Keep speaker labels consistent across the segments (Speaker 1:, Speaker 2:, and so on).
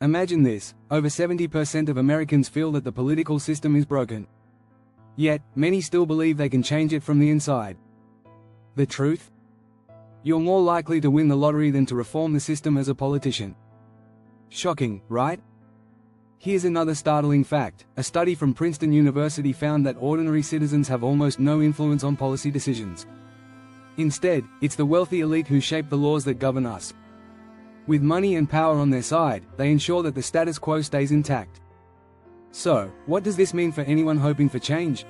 Speaker 1: Imagine this: over 70% of Americans feel that the political system is broken. Yet, many still believe they can change it from the inside. The truth? You're more likely to win the lottery than to reform the system as a politician. Shocking, right? Here's another startling fact: a study from Princeton University found that ordinary citizens have almost no influence on policy decisions. Instead, it's the wealthy elite who shape the laws that govern us. With money and power on their side, they ensure that the status quo stays intact. So, what does this mean for anyone hoping for change?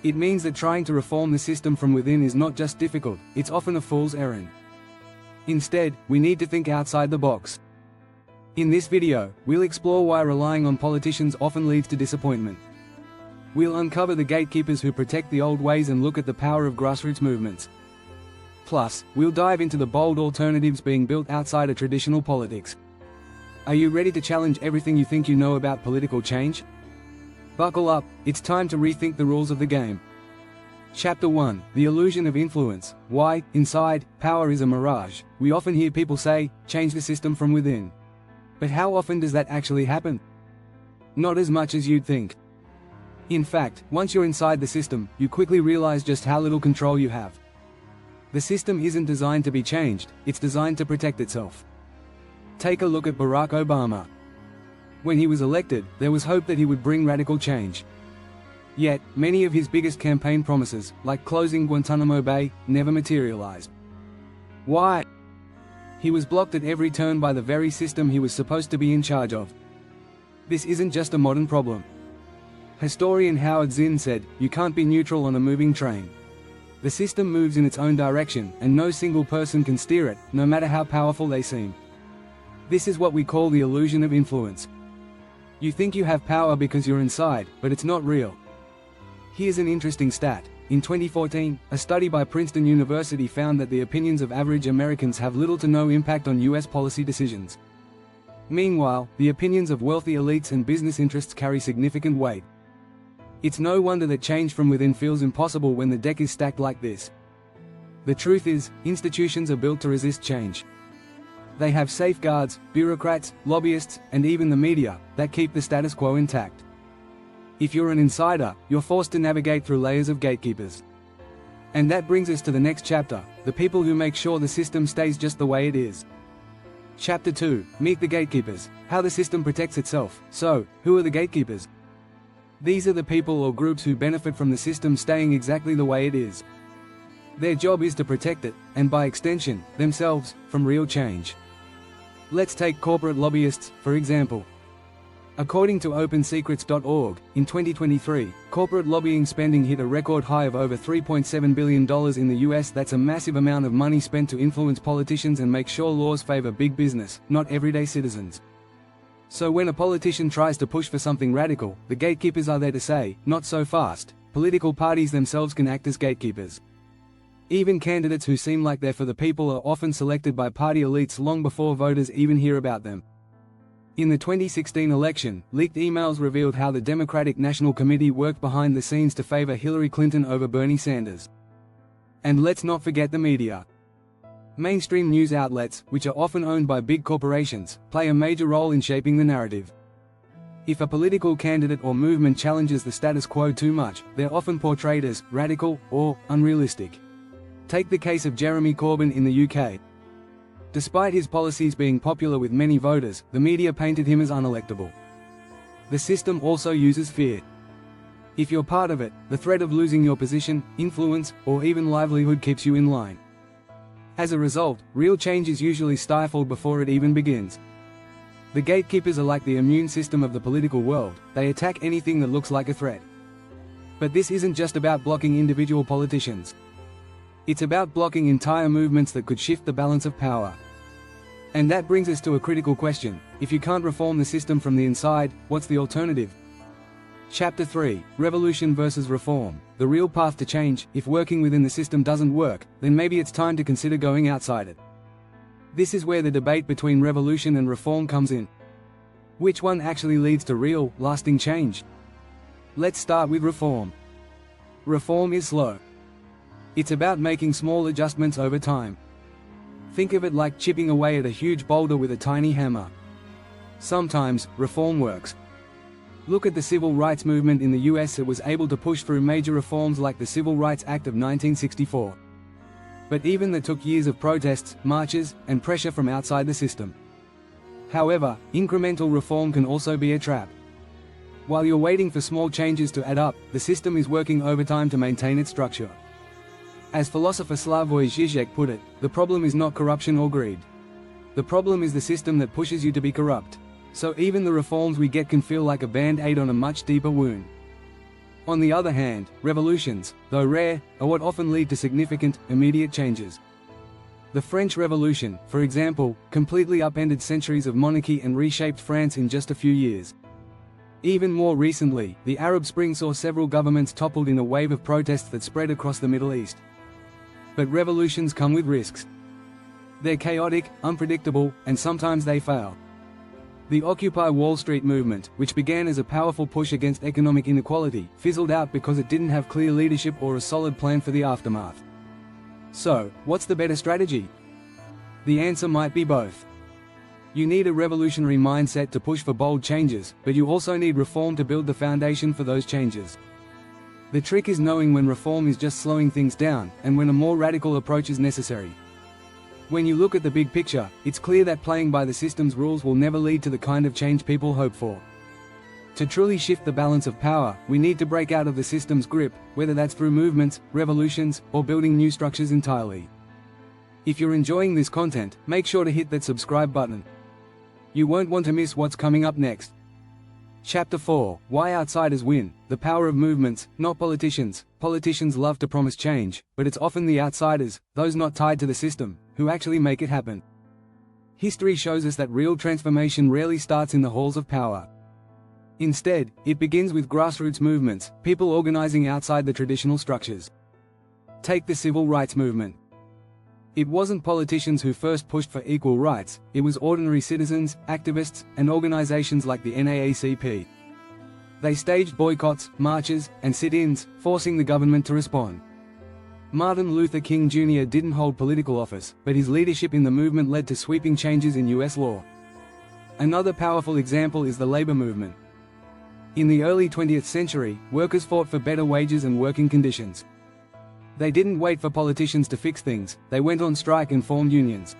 Speaker 1: It means that trying to reform the system from within is not just difficult, it's often a fool's errand. Instead, we need to think outside the box. In this video, we'll explore why relying on politicians often leads to disappointment. We'll uncover the gatekeepers who protect the old ways and look at the power of grassroots movements. Plus, we'll dive into the bold alternatives being built outside of traditional politics. Are you ready to challenge everything you think you know about political change? Buckle up, it's time to rethink the rules of the game. Chapter 1: The Illusion of Influence. Why, inside, power is a mirage. We often hear people say, change the system from within. But how often does that actually happen? Not as much as you'd think. In fact, once you're inside the system, you quickly realize just how little control you have. The system isn't designed to be changed, it's designed to protect itself. Take a look at Barack Obama. When he was elected, there was hope that he would bring radical change. Yet, many of his biggest campaign promises, like closing Guantanamo Bay, never materialized. Why? He was blocked at every turn by the very system he was supposed to be in charge of. This isn't just a modern problem. Historian Howard Zinn said, "You can't be neutral on a moving train." The system moves in its own direction, and no single person can steer it, no matter how powerful they seem. This is what we call the illusion of influence. You think you have power because you're inside, but it's not real. Here's an interesting stat. In 2014, a study by Princeton University found that the opinions of average Americans have little to no impact on US policy decisions. Meanwhile, the opinions of wealthy elites and business interests carry significant weight. It's no wonder that change from within feels impossible when the deck is stacked like this. The truth is, institutions are built to resist change. They have safeguards, bureaucrats, lobbyists, and even the media, that keep the status quo intact. If you're an insider, you're forced to navigate through layers of gatekeepers. And that brings us to the next chapter: the people who make sure the system stays just the way it is. Chapter 2: Meet the Gatekeepers. How the system protects itself. So, who are the gatekeepers? These are the people or groups who benefit from the system staying exactly the way it is. Their job is to protect it, and by extension, themselves, from real change. Let's take corporate lobbyists, for example. According to OpenSecrets.org, in 2023, corporate lobbying spending hit a record high of over $3.7 billion in the US. That's a massive amount of money spent to influence politicians and make sure laws favor big business, not everyday citizens. So when a politician tries to push for something radical, the gatekeepers are there to say, "Not so fast." Political parties themselves can act as gatekeepers. Even candidates who seem like they're for the people are often selected by party elites long before voters even hear about them. In the 2016 election, leaked emails revealed how the Democratic National Committee worked behind the scenes to favor Hillary Clinton over Bernie Sanders. And let's not forget the media. Mainstream news outlets, which are often owned by big corporations, play a major role in shaping the narrative. If a political candidate or movement challenges the status quo too much, they're often portrayed as radical or unrealistic. Take the case of Jeremy Corbyn in the UK. Despite his policies being popular with many voters, the media painted him as unelectable. The system also uses fear. If you're part of it, the threat of losing your position, influence, or even livelihood keeps you in line. As a result, real change is usually stifled before it even begins. The gatekeepers are like the immune system of the political world. They attack anything that looks like a threat. But this isn't just about blocking individual politicians. It's about blocking entire movements that could shift the balance of power. And that brings us to a critical question: if you can't reform the system from the inside, what's the alternative? Chapter 3: Revolution versus Reform. The real path to change. If working within the system doesn't work, then maybe it's time to consider going outside it. This is where the debate between revolution and reform comes in. Which one actually leads to real, lasting change? Let's start with reform. Reform is slow. It's about making small adjustments over time. Think of it like chipping away at a huge boulder with a tiny hammer. Sometimes, reform works. Look at the civil rights movement in the US. It was able to push through major reforms like the Civil Rights Act of 1964. But even that took years of protests, marches, and pressure from outside the system. However, incremental reform can also be a trap. While you're waiting for small changes to add up, the system is working overtime to maintain its structure. As philosopher Slavoj Žižek put it, the problem is not corruption or greed. The problem is the system that pushes you to be corrupt. So even the reforms we get can feel like a band-aid on a much deeper wound. On the other hand, revolutions, though rare, are what often lead to significant, immediate changes. The French Revolution, for example, completely upended centuries of monarchy and reshaped France in just a few years. Even more recently, the Arab Spring saw several governments toppled in a wave of protests that spread across the Middle East. But revolutions come with risks. They're chaotic, unpredictable, and sometimes they fail. The Occupy Wall Street movement, which began as a powerful push against economic inequality, fizzled out because it didn't have clear leadership or a solid plan for the aftermath. So, what's the better strategy? The answer might be both. You need a revolutionary mindset to push for bold changes, but you also need reform to build the foundation for those changes. The trick is knowing when reform is just slowing things down, and when a more radical approach is necessary. When you look at the big picture, it's clear that playing by the system's rules will never lead to the kind of change people hope for. To truly shift the balance of power, we need to break out of the system's grip, whether that's through movements, revolutions, or building new structures entirely. If you're enjoying this content, make sure to hit that subscribe button. You won't want to miss what's coming up next. Chapter 4: Why Outsiders Win. The power of movements, not politicians. Politicians love to promise change, but it's often the outsiders, those not tied to the system, who actually make it happen. History shows us that real transformation rarely starts in the halls of power. Instead, it begins with grassroots movements, people organizing outside the traditional structures. Take the civil rights movement. It wasn't politicians who first pushed for equal rights, it was ordinary citizens, activists, and organizations like the NAACP. They staged boycotts, marches, and sit-ins, forcing the government to respond. Martin Luther King Jr. didn't hold political office, but his leadership in the movement led to sweeping changes in US law. Another powerful example is the labor movement. In the early 20th century, workers fought for better wages and working conditions. They didn't wait for politicians to fix things, they went on strike and formed unions.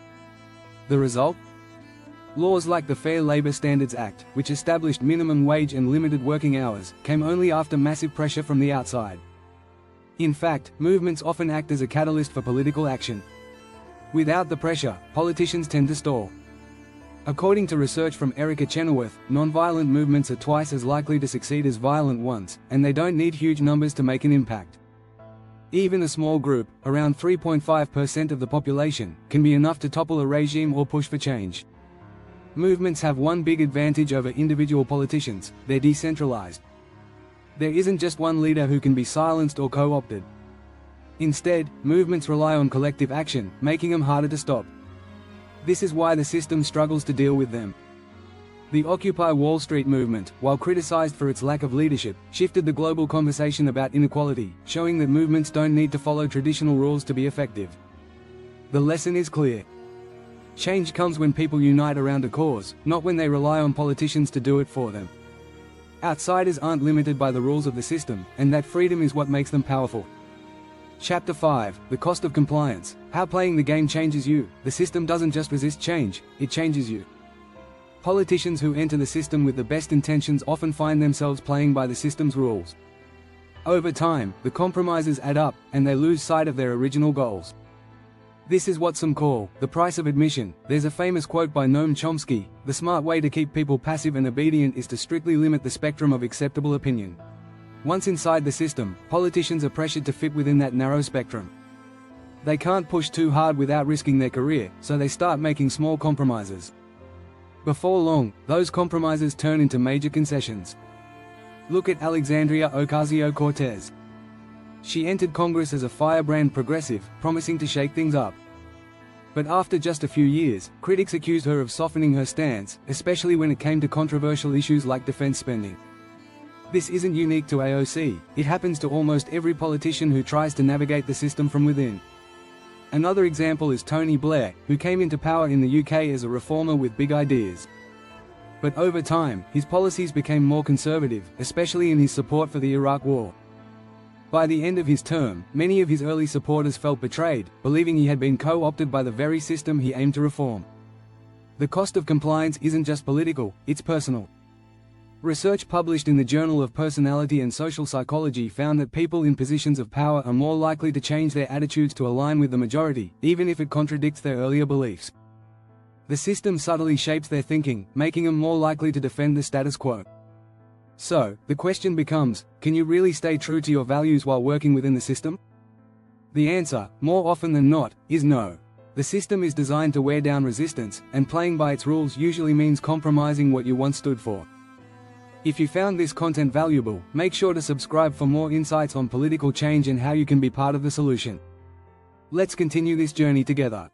Speaker 1: The result? Laws like the Fair Labor Standards Act, which established minimum wage and limited working hours, came only after massive pressure from the outside. In fact, movements often act as a catalyst for political action. Without the pressure, politicians tend to stall. According to research from Erica Chenoweth, nonviolent movements are twice as likely to succeed as violent ones, and they don't need huge numbers to make an impact. Even a small group, around 3.5% of the population, can be enough to topple a regime or push for change. Movements have one big advantage over individual politicians: they're decentralized. There isn't just one leader who can be silenced or co-opted. Instead, movements rely on collective action, making them harder to stop. This is why the system struggles to deal with them. The Occupy Wall Street movement, while criticized for its lack of leadership, shifted the global conversation about inequality, showing that movements don't need to follow traditional rules to be effective. The lesson is clear. Change comes when people unite around a cause, not when they rely on politicians to do it for them. Outsiders aren't limited by the rules of the system, and that freedom is what makes them powerful. Chapter 5: The Cost of Compliance. How playing the game changes you. The system doesn't just resist change, it changes you. Politicians who enter the system with the best intentions often find themselves playing by the system's rules. Over time, the compromises add up, and they lose sight of their original goals. This is what some call the price of admission. There's a famous quote by Noam Chomsky: "The smart way to keep people passive and obedient is to strictly limit the spectrum of acceptable opinion." Once inside the system, politicians are pressured to fit within that narrow spectrum. They can't push too hard without risking their career, so they start making small compromises. Before long, those compromises turn into major concessions. Look at Alexandria Ocasio-Cortez. She entered Congress as a firebrand progressive, promising to shake things up. But after just a few years, critics accused her of softening her stance, especially when it came to controversial issues like defense spending. This isn't unique to AOC, it happens to almost every politician who tries to navigate the system from within. Another example is Tony Blair, who came into power in the UK as a reformer with big ideas. But over time, his policies became more conservative, especially in his support for the Iraq War. By the end of his term, many of his early supporters felt betrayed, believing he had been co-opted by the very system he aimed to reform. The cost of compliance isn't just political, it's personal. Research published in the Journal of Personality and Social Psychology found that people in positions of power are more likely to change their attitudes to align with the majority, even if it contradicts their earlier beliefs. The system subtly shapes their thinking, making them more likely to defend the status quo. So, the question becomes, can you really stay true to your values while working within the system? The answer, more often than not, is no. The system is designed to wear down resistance, and playing by its rules usually means compromising what you once stood for. If you found this content valuable, make sure to subscribe for more insights on political change and how you can be part of the solution. Let's continue this journey together.